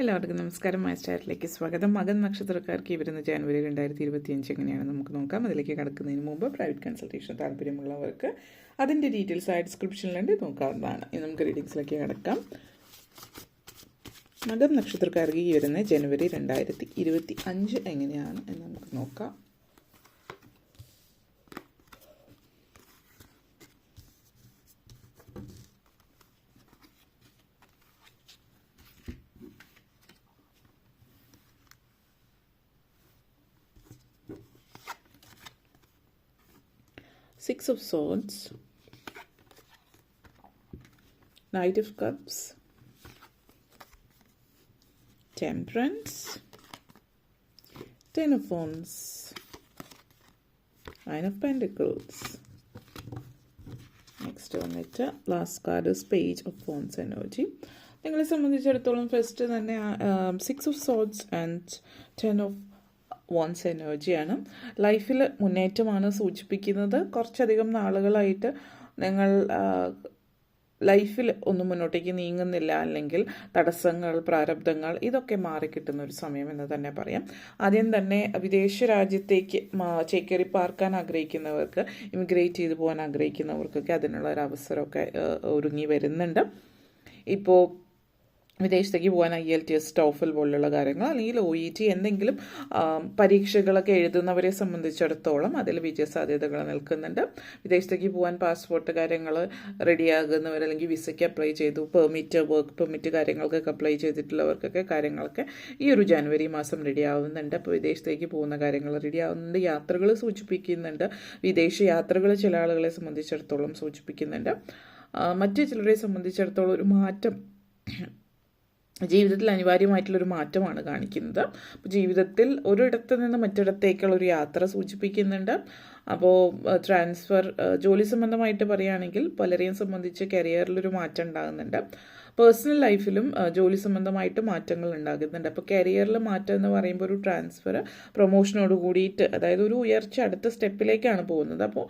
എല്ലാവർക്കും നമസ്കാരം. മൈ സ്റ്റാറ്റിലേക്ക് സ്വാഗതം. മകൻ നക്ഷത്രക്കാർക്ക് ഈ വരുന്ന ജനുവരി 2025 എങ്ങനെയാണ് നമുക്ക് നോക്കാം. അതിലേക്ക് കടക്കുന്നതിന് മുമ്പ് പ്രൈവറ്റ് കൺസൾട്ടേഷൻ താല്പര്യമുള്ളവർക്ക് അതിൻ്റെ ഡീറ്റെയിൽസ് ആയി ഡിസ്ക്രിപ്ഷനിലുണ്ട്, നോക്കാവുന്നതാണ്. ഇനി നമുക്ക് റീഡിങ്സിലേക്ക് കടക്കാം. മകൻ നക്ഷത്രക്കാർക്ക് ഈ വരുന്ന ജനുവരി 2025 എങ്ങനെയാണ് എന്ന് നമുക്ക് നോക്കാം. Six of Swords, Knight of Cups, Temperance, Ten of Wands, Nine of Pentacles. Next വന്നിട്ട് last card Page of Wands energy. നിങ്ങളെ സംബന്ധിച്ചിടത്തോളം ഫസ്റ്റ് തന്നെ 6 of Swords and 10 of once എനർജിയാണ്. ലൈഫിൽ മുന്നേറ്റമാണ് സൂചിപ്പിക്കുന്നത്. കുറച്ചധികം നാളുകളായിട്ട് നിങ്ങൾ ലൈഫിൽ ഒന്നും മുന്നോട്ടേക്ക് നീങ്ങുന്നില്ല, അല്ലെങ്കിൽ തടസ്സങ്ങൾ, പ്രാരബ്ധങ്ങൾ ഇതൊക്കെ മാറിക്കിട്ടുന്ന ഒരു സമയം എന്ന് തന്നെ പറയാം. ആദ്യം തന്നെ വിദേശ രാജ്യത്തേക്ക് ചേക്കേറി പാർക്കാൻ ആഗ്രഹിക്കുന്നവർക്ക്, ഇമിഗ്രേറ്റ് ചെയ്തു പോകാൻ ആഗ്രഹിക്കുന്നവർക്കൊക്കെ അതിനുള്ള ഒരു അവസരമൊക്കെ ഒരുങ്ങി വരുന്നുണ്ട്. ഇപ്പോൾ വിദേശത്തേക്ക് പോകാൻ IELTS, TOEFL പോലുള്ള കാര്യങ്ങൾ, അല്ലെങ്കിൽ OET എന്തെങ്കിലും പരീക്ഷകളൊക്കെ എഴുതുന്നവരെ സംബന്ധിച്ചിടത്തോളം അതിൽ വിജയസാധ്യതകൾ നിൽക്കുന്നുണ്ട്. വിദേശത്തേക്ക് പോകാൻ പാസ്പോർട്ട് കാര്യങ്ങൾ റെഡിയാകുന്നവർ, അല്ലെങ്കിൽ വിസയ്ക്ക് അപ്ലൈ ചെയ്തു, പെർമിറ്റ്, വർക്ക് പെർമിറ്റ് കാര്യങ്ങൾക്കൊക്കെ അപ്ലൈ ചെയ്തിട്ടുള്ളവർക്കൊക്കെ കാര്യങ്ങളൊക്കെ ഈ ഒരു ജനുവരി മാസം റെഡിയാവുന്നുണ്ട്. അപ്പോൾ വിദേശത്തേക്ക് പോകുന്ന കാര്യങ്ങൾ റെഡിയാവുന്നുണ്ട്. യാത്രകൾ സൂചിപ്പിക്കുന്നുണ്ട്. വിദേശ യാത്രകൾ ചില ആളുകളെ സംബന്ധിച്ചിടത്തോളം സൂചിപ്പിക്കുന്നുണ്ട്. മറ്റു ചിലരെ സംബന്ധിച്ചിടത്തോളം ഒരു മാറ്റം, ജീവിതത്തിൽ അനിവാര്യമായിട്ടുള്ളൊരു മാറ്റമാണ് കാണിക്കുന്നത്. അപ്പോൾ ജീവിതത്തിൽ ഒരിടത്ത് നിന്ന് മറ്റിടത്തേക്കുള്ള ഒരു യാത്ര സൂചിപ്പിക്കുന്നുണ്ട്. അപ്പോൾ ട്രാൻസ്ഫർ, ജോലി സംബന്ധമായിട്ട് പറയുകയാണെങ്കിൽ പലരെയും സംബന്ധിച്ച് കരിയറിലൊരു മാറ്റം ഉണ്ടാകുന്നുണ്ട്. പേഴ്സണൽ ലൈഫിലും ജോലി സംബന്ധമായിട്ട് മാറ്റങ്ങൾ ഉണ്ടാകുന്നുണ്ട്. അപ്പോൾ കരിയറിൽ മാറ്റം എന്ന് പറയുമ്പോൾ ഒരു ട്രാൻസ്ഫർ, പ്രൊമോഷനോട് കൂടിയിട്ട്, അതായത് ഒരു ഉയർച്ച അടുത്ത സ്റ്റെപ്പിലേക്കാണ് പോകുന്നത്. അപ്പോൾ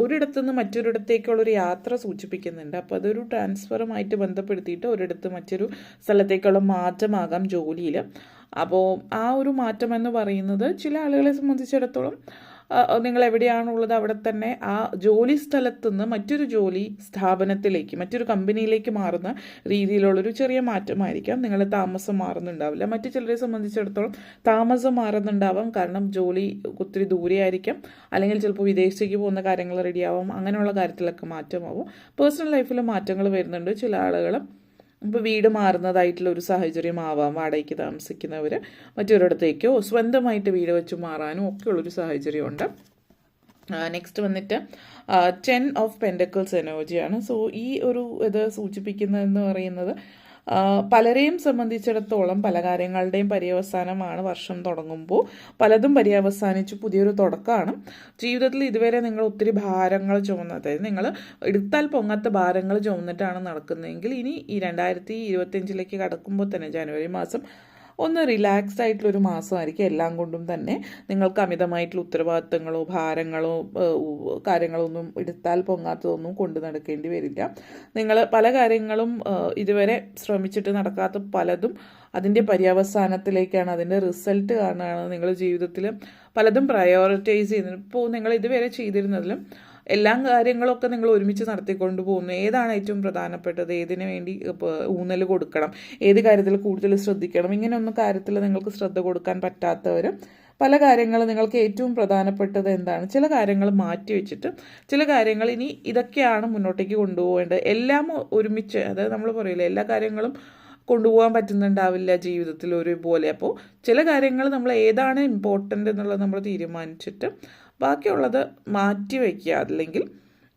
ഒരിടത്തു നിന്ന് മറ്റൊരിടത്തേക്കുള്ളൊരു യാത്ര സൂചിപ്പിക്കുന്നുണ്ട്. അപ്പോൾ അതൊരു ട്രാൻസ്ഫറുമായിട്ട് ബന്ധപ്പെടുത്തിയിട്ട് ഒരിടത്ത് മറ്റൊരു സ്ഥലത്തേക്കുള്ള മാറ്റമാകാം ജോലിയിൽ. അപ്പോൾ ആ ഒരു മാറ്റം എന്ന് പറയുന്നത് ചില ആളുകളെ സംബന്ധിച്ചിടത്തോളം നിങ്ങൾ എവിടെയാണുള്ളത് അവിടെ തന്നെ ആ ജോലി സ്ഥലത്തു നിന്ന് മറ്റൊരു ജോലി സ്ഥാപനത്തിലേക്ക്, മറ്റൊരു കമ്പനിയിലേക്ക് മാറുന്ന രീതിയിലുള്ളൊരു ചെറിയ മാറ്റമായിരിക്കാം. നിങ്ങൾ താമസം മാറുന്നുണ്ടാവില്ല. മറ്റു ചിലരെ സംബന്ധിച്ചിടത്തോളം താമസം മാറുന്നുണ്ടാവാം, കാരണം ജോലി ഒത്തിരി ദൂരെയായിരിക്കാം, അല്ലെങ്കിൽ ചിലപ്പോൾ വിദേശത്തേക്ക് പോകുന്ന കാര്യങ്ങൾ റെഡിയാവും. അങ്ങനെയുള്ള കാര്യത്തിലൊക്കെ മാറ്റമാവും. പേഴ്സണൽ ലൈഫിൽ മാറ്റങ്ങൾ വരുന്നുണ്ട്. ചില ആളുകൾ ഇപ്പോൾ വീട് മാറുന്നതായിട്ടുള്ള ഒരു സാഹചര്യം ആവാം. വാടകയ്ക്ക് താമസിക്കുന്നവർ മറ്റൊരിടത്തേക്കോ സ്വന്തമായിട്ട് വീട് വെച്ച് മാറാനും ഒക്കെ ഉള്ളൊരു സാഹചര്യമുണ്ട്. നെക്സ്റ്റ് വന്നിട്ട് 10 of Pentacles എനർജിയാണ്. സോ ഈ ഒരു ഇത് സൂചിപ്പിക്കുന്നതെന്ന് പറയുന്നത് പലരെയും സംബന്ധിച്ചിടത്തോളം പല കാര്യങ്ങളുടെയും പര്യവസാനമാണ്. വർഷം തുടങ്ങുമ്പോൾ പലതും പര്യവസാനിച്ച് പുതിയൊരു തുടക്കമാണ്. ജീവിതത്തിൽ ഇതുവരെ നിങ്ങൾ ഒത്തിരി ഭാരങ്ങൾ ചുമന്നത്, നിങ്ങൾ എടുത്താൽ പൊങ്ങാത്ത ഭാരങ്ങൾ ചുമന്നിട്ടാണ് നടക്കുന്നതെങ്കിൽ ഇനി ഈ 2025 കടക്കുമ്പോൾ തന്നെ ജനുവരി മാസം ഒന്ന് റിലാക്സ്ഡ് ആയിട്ടുള്ളൊരു മാസമായിരിക്കും. എല്ലാം കൊണ്ടും തന്നെ നിങ്ങൾക്ക് അമിതമായിട്ടുള്ള ഉത്തരവാദിത്തങ്ങളോ ഭാരങ്ങളോ കാര്യങ്ങളോ ഒന്നും എടുത്താൽ പൊങ്ങാത്തതൊന്നും കൊണ്ടു നടക്കേണ്ടി വരില്ല. നിങ്ങൾ പല കാര്യങ്ങളും ഇതുവരെ ശ്രമിച്ചിട്ട് നടക്കാത്ത പലതും അതിൻ്റെ പര്യവസാനത്തിലേക്കാണ്, അതിൻ്റെ റിസൾട്ട് കാരണമാണ് നിങ്ങൾ ജീവിതത്തിൽ പലതും പ്രയോറിറ്റൈസ് ചെയ്യുന്നത്. ഇപ്പോൾ നിങ്ങൾ ഇതുവരെ ചെയ്തിരുന്നതിലും എല്ലാ കാര്യങ്ങളൊക്കെ നിങ്ങൾ ഒരുമിച്ച് നടത്തിക്കൊണ്ട് പോകുന്നു. ഏതാണ് ഏറ്റവും പ്രധാനപ്പെട്ടത്, ഏതിനു വേണ്ടി ഊന്നൽ കൊടുക്കണം, ഏത് കാര്യത്തിൽ കൂടുതൽ ശ്രദ്ധിക്കണം, ഇങ്ങനെയൊന്നും കാര്യത്തിൽ നിങ്ങൾക്ക് ശ്രദ്ധ കൊടുക്കാൻ പറ്റാത്തവർ, പല കാര്യങ്ങൾ നിങ്ങൾക്ക് ഏറ്റവും പ്രധാനപ്പെട്ടത് എന്താണ്, ചില കാര്യങ്ങൾ മാറ്റി വെച്ചിട്ട് ചില കാര്യങ്ങൾ ഇനി ഇതൊക്കെയാണ് മുന്നോട്ടേക്ക് കൊണ്ടുപോകേണ്ടത്. എല്ലാം ഒരുമിച്ച്, അതായത് നമ്മൾ പറയില്ല എല്ലാ കാര്യങ്ങളും കൊണ്ടുപോകാൻ പറ്റുന്നുണ്ടാവില്ല ജീവിതത്തിൽ ഒരുപോലെ. അപ്പോൾ ചില കാര്യങ്ങൾ നമ്മൾ ഏതാണ് ഇമ്പോർട്ടൻ്റ് എന്നുള്ളത് നമ്മൾ തീരുമാനിച്ചിട്ട് ബാക്കിയുള്ളത് മാറ്റി വയ്ക്കുക. അല്ലെങ്കിൽ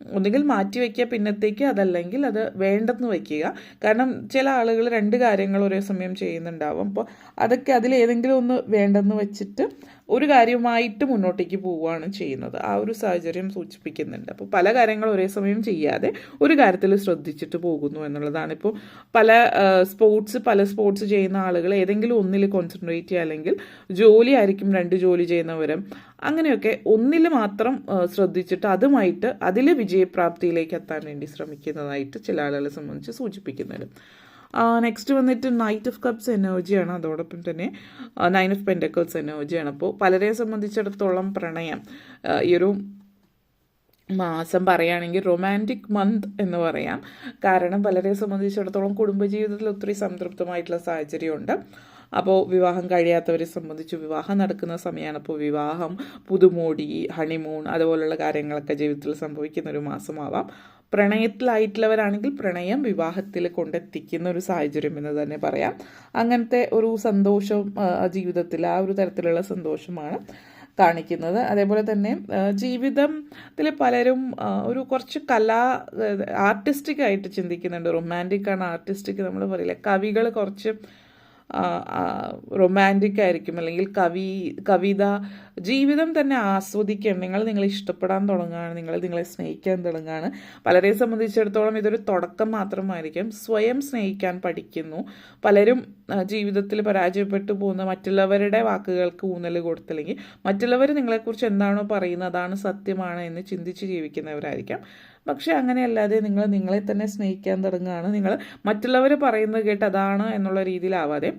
ഒന്നുകിൽ മാറ്റി വയ്ക്കുക പിന്നത്തേക്ക്, അതല്ലെങ്കിൽ അത് വേണ്ടെന്ന് വയ്ക്കുക. കാരണം ചില ആളുകൾ 2 കാര്യങ്ങൾ ഒരേ സമയം ചെയ്യുന്നുണ്ടാവും. അപ്പോൾ അതൊക്കെ അതിലേതെങ്കിലും ഒന്ന് വേണ്ടെന്ന് വെച്ചിട്ട് ഒരു കാര്യമായിട്ട് മുന്നോട്ടേക്ക് പോവുകയാണ് ചെയ്യുന്നത്. ആ ഒരു സാഹചര്യം സൂചിപ്പിക്കുന്നുണ്ട്. അപ്പോൾ പല കാര്യങ്ങളും ഒരേ സമയം ചെയ്യാതെ ഒരു കാര്യത്തിൽ ശ്രദ്ധിച്ചിട്ട് പോകുന്നു എന്നുള്ളതാണ്. ഇപ്പോൾ പല സ്പോർട്സ് ചെയ്യുന്ന ആളുകൾ ഏതെങ്കിലും ഒന്നിൽ കോൺസെൻട്രേറ്റ് ചെയ്യുക, അല്ലെങ്കിൽ ജോലി ആയിരിക്കും 2 ജോലി ചെയ്യുന്നവരും, അങ്ങനെയൊക്കെ ഒന്നിൽ മാത്രം ശ്രദ്ധിച്ചിട്ട് അതുമായിട്ട് അതിൽ വിജയപ്രാപ്തിയിലേക്ക് എത്താൻ വേണ്ടി ശ്രമിക്കുന്നതായിട്ട് ചില ആളുകളെ സംബന്ധിച്ച് സൂചിപ്പിക്കുന്നുണ്ട്. നെക്സ്റ്റ് വന്നിട്ട് നൈറ്റ് ഓഫ് കപ്സ് എനർജിയാണ്, അതോടൊപ്പം തന്നെ 9 ഓഫ് പെൻറ്റക്കിൾസ് എനർജിയാണ്. അപ്പോൾ പലരെ സംബന്ധിച്ചിടത്തോളം പ്രണയം ഈ ഒരു മാസം പറയുകയാണെങ്കിൽ റൊമാൻറ്റിക് മന്ത് എന്ന് പറയാം. കാരണം പലരെ സംബന്ധിച്ചിടത്തോളം കുടുംബജീവിതത്തിൽ ഒത്തിരി സംതൃപ്തമായിട്ടുള്ള സാഹചര്യമുണ്ട്. അപ്പോൾ വിവാഹം കഴിയാത്തവരെ സംബന്ധിച്ച് വിവാഹം നടക്കുന്ന സമയമാണ്. അപ്പോൾ വിവാഹം, പുതുമോടി, ഹണിമൂൺ അതുപോലുള്ള കാര്യങ്ങളൊക്കെ ജീവിതത്തിൽ സംഭവിക്കുന്ന ഒരു മാസമാവാം. പ്രണയത്തിലായിട്ടുള്ളവരാണെങ്കിൽ പ്രണയം വിവാഹത്തിൽ കൊണ്ടെത്തിക്കുന്ന ഒരു സാഹചര്യം എന്ന് തന്നെ പറയാം. അങ്ങനത്തെ ഒരു സന്തോഷം ജീവിതത്തിൽ ആ ഒരു തരത്തിലുള്ള സന്തോഷമാണ് കാണിക്കുന്നത്. അതേപോലെ തന്നെ ജീവിതത്തിൽ പലരും ഒരു കുറച്ച് ആർട്ടിസ്റ്റിക് ആയിട്ട് ചിന്തിക്കുന്നുണ്ട്. റൊമാൻറ്റിക് ആണ്, ആർട്ടിസ്റ്റിക് നമ്മൾ പറയില്ല. കവികൾ കുറച്ച് റൊമാൻറ്റിക് ആയിരിക്കും, അല്ലെങ്കിൽ കവിത, ജീവിതം തന്നെ ആസ്വദിക്കുകയാണ്. നിങ്ങളെ ഇഷ്ടപ്പെടാൻ തുടങ്ങുകയാണ്, നിങ്ങളെ സ്നേഹിക്കാൻ തുടങ്ങുകയാണ്. പലരെ സംബന്ധിച്ചിടത്തോളം ഇതൊരു തുടക്കം മാത്രമായിരിക്കും. സ്വയം സ്നേഹിക്കാൻ പഠിക്കുന്നു. പലരും ജീവിതത്തിൽ പരാജയപ്പെട്ടു പോകുന്ന മറ്റുള്ളവരുടെ വാക്കുകൾക്ക് ഊന്നൽ കൊടുത്തില്ലെങ്കിൽ മറ്റുള്ളവർ നിങ്ങളെക്കുറിച്ച് എന്താണോ പറയുന്നത് അതാണ് സത്യമാണ് എന്ന് ചിന്തിച്ച് ജീവിക്കുന്നവരായിരിക്കാം. പക്ഷെ അങ്ങനെയല്ലാതെ നിങ്ങളെ തന്നെ സ്നേഹിക്കാൻ തുടങ്ങുകയാണ്. നിങ്ങൾ മറ്റുള്ളവർ പറയുന്നത് കേട്ട് അതാണ് എന്നുള്ള രീതിയിലാവാതെ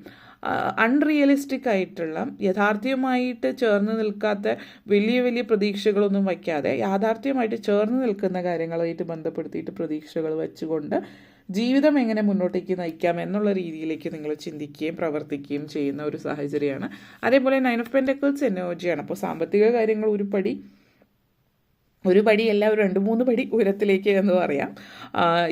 അൺറിയലിസ്റ്റിക് ആയിട്ടുള്ള, യാഥാർത്ഥ്യമായിട്ട് ചേർന്ന് നിൽക്കാത്ത വലിയ പ്രതീക്ഷകളൊന്നും വയ്ക്കാതെ യാഥാർത്ഥ്യമായിട്ട് ചേർന്ന് നിൽക്കുന്ന കാര്യങ്ങളായിട്ട് ബന്ധപ്പെടുത്തിയിട്ട് പ്രതീക്ഷകൾ വെച്ചുകൊണ്ട് ജീവിതം എങ്ങനെ മുന്നോട്ടേക്ക് നയിക്കാം എന്നുള്ള രീതിയിലേക്ക് നിങ്ങൾ ചിന്തിക്കുകയും പ്രവർത്തിക്കുകയും ചെയ്യുന്ന ഒരു സാഹചര്യമാണ്. അതേപോലെ 9 ഓഫ് പെൻറ്റക്കിൾസ് എനർജിയാണ്. അപ്പോൾ സാമ്പത്തിക കാര്യങ്ങൾ ഒരു പടിയല്ല, ഒരു 2-3 പടി ഉയരത്തിലേക്ക് എന്ന് പറയാം.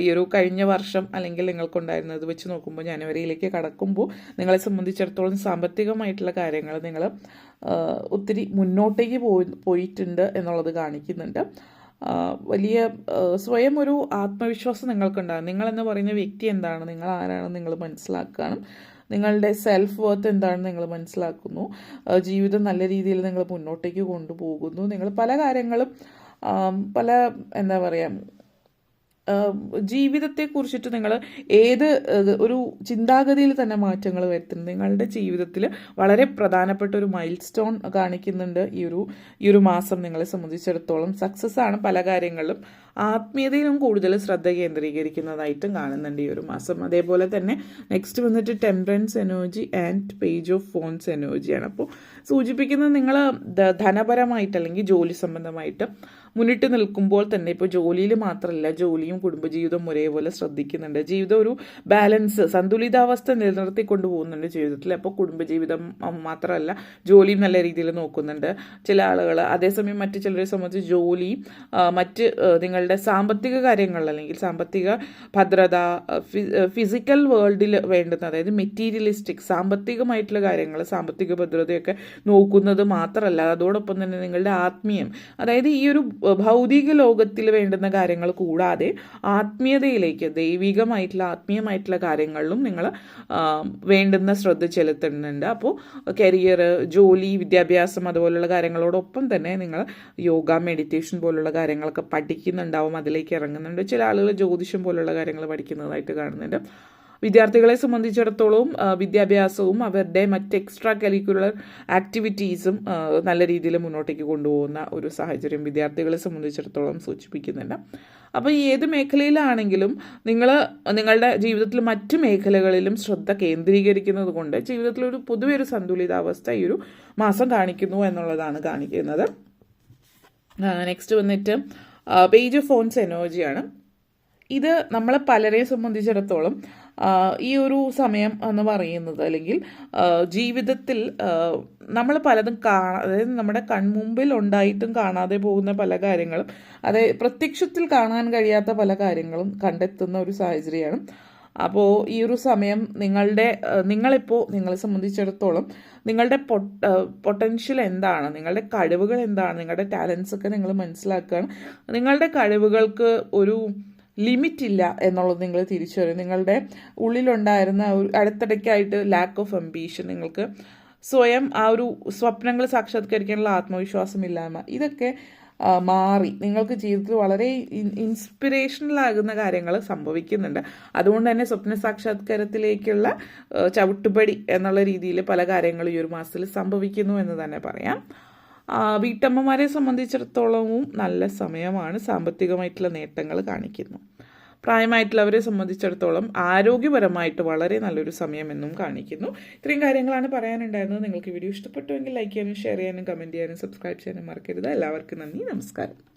ഈ ഒരു കഴിഞ്ഞ വർഷം അല്ലെങ്കിൽ നിങ്ങൾക്കുണ്ടായിരുന്നത് വെച്ച് നോക്കുമ്പോൾ ജനുവരിയിലേക്ക് കടക്കുമ്പോൾ നിങ്ങളെ സംബന്ധിച്ചിടത്തോളം സാമ്പത്തികമായിട്ടുള്ള കാര്യങ്ങൾ നിങ്ങൾ ഒത്തിരി മുന്നോട്ടേക്ക് പോയിട്ടുണ്ട് എന്നുള്ളത് കാണിക്കുന്നുണ്ട്. വലിയ സ്വയം ഒരു ആത്മവിശ്വാസം നിങ്ങൾക്കുണ്ടാകും. നിങ്ങളെന്ന് പറയുന്ന വ്യക്തി എന്താണ്, നിങ്ങൾ ആരാണെന്ന് നിങ്ങൾ മനസ്സിലാക്കണം. നിങ്ങളുടെ സെൽഫ് വർത്ത് എന്താണെന്ന് നിങ്ങൾ മനസ്സിലാക്കുന്നു. ജീവിതം നല്ല രീതിയിൽ നിങ്ങൾ മുന്നോട്ടേക്ക് കൊണ്ടുപോകുന്നു. നിങ്ങൾ പല കാര്യങ്ങളും എന്താ പറയുക, ജീവിതത്തെക്കുറിച്ചിട്ട് നിങ്ങൾ ഒരു ചിന്താഗതിയിൽ തന്നെ മാറ്റങ്ങൾ വരുത്തുന്നത് നിങ്ങളുടെ ജീവിതത്തിൽ വളരെ പ്രധാനപ്പെട്ട ഒരു മൈൽ സ്റ്റോൺ കാണിക്കുന്നുണ്ട്. ഈ ഒരു മാസം നിങ്ങളെ സംബന്ധിച്ചിടത്തോളം സക്സസ് ആണ്. പല കാര്യങ്ങളിലും ആത്മീയതയിലും കൂടുതൽ ശ്രദ്ധ കേന്ദ്രീകരിക്കുന്നതായിട്ടും കാണുന്നുണ്ട് ഈ ഒരു മാസം. അതേപോലെ തന്നെ നെക്സ്റ്റ് വന്നിട്ട് temperance energy and page of phones എനർജിയാണ്. അപ്പോൾ സൂചിപ്പിക്കുന്നത് നിങ്ങൾ ധനപരമായിട്ട് അല്ലെങ്കിൽ ജോലി സംബന്ധമായിട്ട് മുന്നിട്ട് നിൽക്കുമ്പോൾ തന്നെ, ഇപ്പോൾ ജോലിയിൽ മാത്രമല്ല, ജോലിയും കുടുംബജീവിതവും ഒരേപോലെ ശ്രദ്ധിക്കുന്നുണ്ട്. ജീവിതം ഒരു ബാലൻസ്, സന്തുലിതാവസ്ഥ നിലനിർത്തിക്കൊണ്ട് പോകുന്നുണ്ട് ജീവിതത്തിൽ. അപ്പോൾ കുടുംബജീവിതം മാത്രമല്ല, ജോലിയും നല്ല രീതിയിൽ നോക്കുന്നുണ്ട് ചില ആളുകൾ. അതേസമയം മറ്റു ചിലരെ സംബന്ധിച്ച് ജോലി, മറ്റ് നിങ്ങളുടെ സാമ്പത്തിക കാര്യങ്ങൾ അല്ലെങ്കിൽ സാമ്പത്തിക ഭദ്രത, ഫിസിക്കൽ വേൾഡിൽ വേണ്ടുന്ന, അതായത് മെറ്റീരിയലിസ്റ്റിക് സാമ്പത്തികമായിട്ടുള്ള കാര്യങ്ങൾ, സാമ്പത്തിക ഭദ്രതയൊക്കെ നോക്കുന്നത് മാത്രമല്ല, അതോടൊപ്പം തന്നെ നിങ്ങളുടെ ആത്മീയം, അതായത് ഈ ഒരു ഭൗതിക ലോകത്തിൽ വേണ്ടുന്ന കാര്യങ്ങൾ കൂടാതെ ആത്മീയതയിലേക്ക്, ആത്മീയമായിട്ടുള്ള കാര്യങ്ങളിലും നിങ്ങൾ വേണ്ടുന്ന ശ്രദ്ധ ചെലുത്തുന്നുണ്ട്. അപ്പോൾ കരിയർ, ജോലി, വിദ്യാഭ്യാസം അതുപോലുള്ള കാര്യങ്ങളോടൊപ്പം തന്നെ നിങ്ങൾ യോഗ, മെഡിറ്റേഷൻ പോലുള്ള കാര്യങ്ങളൊക്കെ പഠിക്കുന്നുണ്ടാവും, അതിലേക്ക് ഇറങ്ങുന്നുണ്ട്. ചില ആളുകൾ ജ്യോതിഷം പോലുള്ള കാര്യങ്ങൾ പഠിക്കുന്നതായിട്ട് കാണുന്നുണ്ട്. വിദ്യാർത്ഥികളെ സംബന്ധിച്ചിടത്തോളം വിദ്യാഭ്യാസവും അവരുടെ മറ്റ് എക്സ്ട്രാ കരിക്കുലർ ആക്ടിവിറ്റീസും നല്ല രീതിയിൽ മുന്നോട്ടേക്ക് കൊണ്ടുപോകുന്ന ഒരു സാഹചര്യം വിദ്യാർത്ഥികളെ സംബന്ധിച്ചിടത്തോളം സൂചിപ്പിക്കുന്നുണ്ട്. അപ്പോൾ ഏത് മേഖലയിലാണെങ്കിലും നിങ്ങളുടെ ജീവിതത്തിൽ മറ്റു മേഖലകളിലും ശ്രദ്ധ കേന്ദ്രീകരിക്കുന്നത് കൊണ്ട് ജീവിതത്തിൽ പൊതുവെ ഒരു സന്തുലിതാവസ്ഥ ഈ ഒരു മാസം കാണിക്കുന്നു എന്നുള്ളതാണ് കാണിക്കുന്നത്. നെക്സ്റ്റ് വന്നിട്ട് പേജ് ഓഫ് ഫോൺസ് എനർജിയാണ്. ഇത് നമ്മളെ പലരെ സംബന്ധിച്ചിടത്തോളം ഈ ഒരു സമയം എന്ന് പറയുന്നത്, അല്ലെങ്കിൽ ജീവിതത്തിൽ നമ്മൾ പലതും അതായത് നമ്മുടെ കൺമുമ്പിൽ ഉണ്ടായിട്ടും കാണാതെ പോകുന്ന പല കാര്യങ്ങളും, അതായത് പ്രത്യക്ഷത്തിൽ കാണാൻ കഴിയാത്ത പല കാര്യങ്ങളും കണ്ടെത്തുന്ന ഒരു സാഹചര്യമാണ്. അപ്പോൾ ഈ ഒരു സമയം നിങ്ങളെ സംബന്ധിച്ചിടത്തോളം നിങ്ങളുടെ പൊട്ടൻഷ്യൽ എന്താണ്, നിങ്ങളുടെ കഴിവുകൾ എന്താണ്, നിങ്ങളുടെ ടാലൻസ് ഒക്കെ നിങ്ങൾ മനസ്സിലാക്കുകയാണ്. നിങ്ങളുടെ കഴിവുകൾക്ക് ഒരു ലിമിറ്റ് ഇല്ല എന്നുള്ളത് നിങ്ങൾ തിരിച്ചറിയും. നിങ്ങളുടെ ഉള്ളിലുണ്ടായിരുന്ന ഒരു അടുത്തിടയ്ക്കായിട്ട് ലാക്ക് ഓഫ് അംബീഷൻ, നിങ്ങൾക്ക് സ്വയം ആ ഒരു സ്വപ്നങ്ങൾ സാക്ഷാത്കരിക്കാനുള്ള ആത്മവിശ്വാസമില്ലായ്മ, ഇതൊക്കെ മാറി നിങ്ങൾക്ക് ജീവിതത്തിൽ വളരെ ഇൻസ്പിറേഷണലാകുന്ന കാര്യങ്ങൾ സംഭവിക്കുന്നുണ്ട്. അതുകൊണ്ട് തന്നെ സ്വപ്ന സാക്ഷാത്കാരത്തിലേക്കുള്ള ചവിട്ടുപടി എന്നുള്ള രീതിയിൽ പല കാര്യങ്ങളും ഈ ഒരു മാസത്തിൽ സംഭവിക്കുന്നു എന്ന് തന്നെ പറയാം. വീട്ടമ്മമാരെ സംബന്ധിച്ചിടത്തോളവും നല്ല സമയമാണ്, സാമ്പത്തികമായിട്ടുള്ള നേട്ടങ്ങൾ കാണിക്കുന്നു. പ്രായമായിട്ടുള്ളവരെ സംബന്ധിച്ചിടത്തോളം ആരോഗ്യപരമായിട്ട് വളരെ നല്ലൊരു സമയമെന്നും കാണിക്കുന്നു. ഇത്രയും കാര്യങ്ങളാണ് പറയാനുണ്ടായിരുന്നത്. നിങ്ങൾക്ക് വീഡിയോ ഇഷ്ടപ്പെട്ടുവെങ്കിൽ ലൈക്ക് ചെയ്യാനും ഷെയർ ചെയ്യാനും കമൻറ്റ് ചെയ്യാനും സബ്സ്ക്രൈബ് ചെയ്യാനും മറക്കരുത്. എല്ലാവർക്കും നന്ദി, നമസ്കാരം.